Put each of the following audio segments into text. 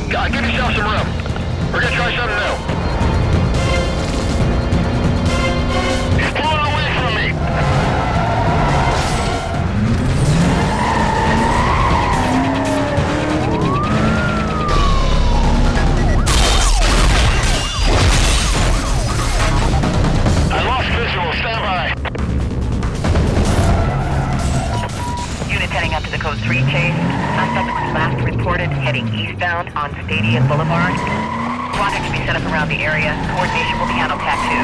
God, give yourself some room. We're gonna try something new. He's pulling away from me. I lost visual. Stand by. Units heading up to the code 3 chase. Suspect was last reported heading eastbound on Stadium Boulevard. Contact to be set up around the area. Coordination will be handled TAC 2.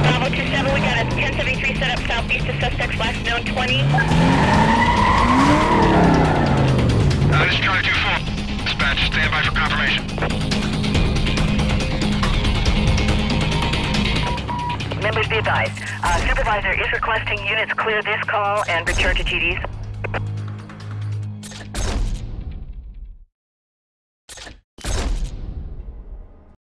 Bravo 27, we got a 1073 set up southeast of suspects, last known 20. This is Charlie 2-4. Dispatch, stand by for confirmation. Members be advised. Supervisor is requesting units clear this call and return to GDs.